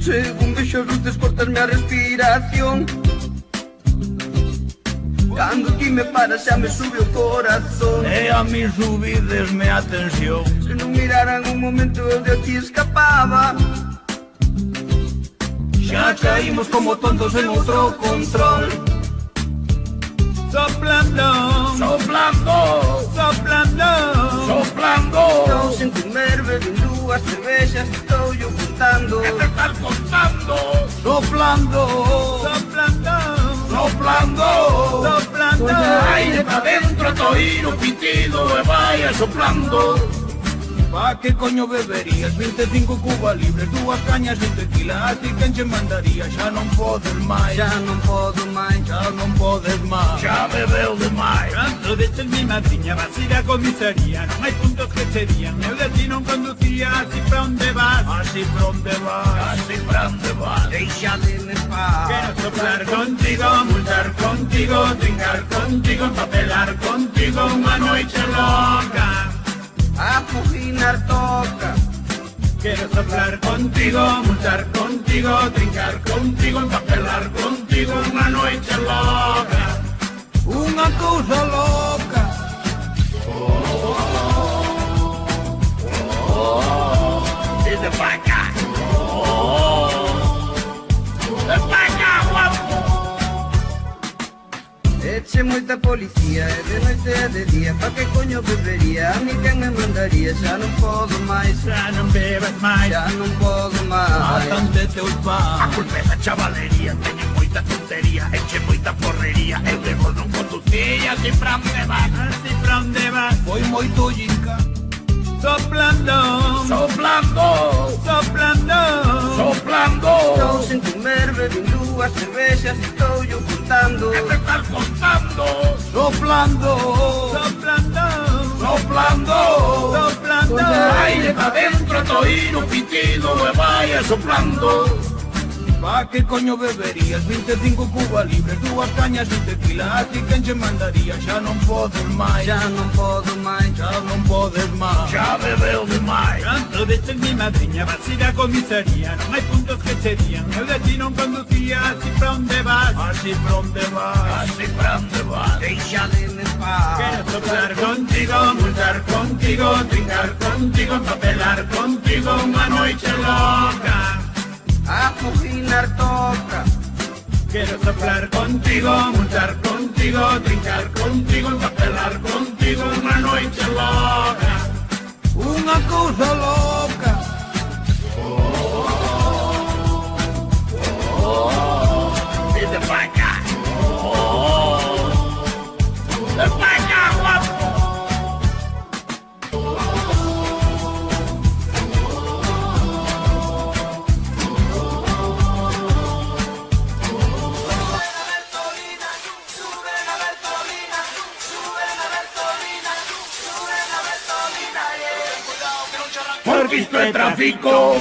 Según vexo as luces cortasme a respiración. Cando ti me paras xa me sube o corazón. E a mí subidesme a tensión. Se non miraran un momento eu de ti escapaba. Xa caímos como tontos en outro control. Soplando, Soplando, soplando, soplando. Estou sen comer, bebendo as cervexas, estou yo contando. Que te estás contando? Soplando, soplando, soplando. soplando. Aire pa dentro, toiro, pitido e vaya soplando. Pa que coño beberías 25 cuba libres, 2 cañas de tequila, a ti quen che mandaría? Xa non podes máis, Xa non podo máis, xa non podes máis, xa bebeu demais. Canto de ches mi madriña, vas ir a comisaría. Non hai puntos que serían, eu de ti non conducía. Así pra onde vas, Así pra onde vas, así pra onde vas. deixademe en paz. quero soplar contigo, multar contigo, trincar contigo, empapelar contigo unha noite loca. A fuginar toca. Quero soplar contigo, multar contigo, trincar contigo, empapelar contigo unha noite loca. Unha cousa loca. Desde pa cá. De pa cá, guapo. Eche moita policía, e de noite e de día. Pa que coño bebería? A mí quen me mandaría? Xa non podo máis, Xa non bebas máis, xa non podo máis. Bastante teus A pans. culpa é da chavalería, teñen moita tontería, eche moita porrería. Eu de gol non conducía, así pra onde vas. así pra onde vas. Foi moito yinca. Soplando, Soplando, soplando, soplando. Estou sen comer, bebendo as cervexas, estou yo contando. Que te estás contando? Soplando, soplando, Soplando. soplando. Aire pa dentro, toiro, pitido e vaya soplando. pa que coño beberías 25 cuba libres, 2 cañas de tequila, a ti quen che mandaría? Xa non podes máis, Xa non podo máis, xa non podes máis. Xa bebeu demais. Canto de ches mi madriña, vas ir a comisaría. Non hai puntos que serían, eu de ti non conducía. Así pra onde vas, Así pra onde vas, Así pra onde vas. deixademe en paz. quero soplar contigo, multar contigo, trincar contigo, empapelar contigo unha noite loca. A fuginar toca. Quero soplar contigo, multar contigo, trincar contigo, empapelar contigo unha noite loca. unha cousa loca. Desde pa cá. De pa cá, guapo. Porque isto é tráfico.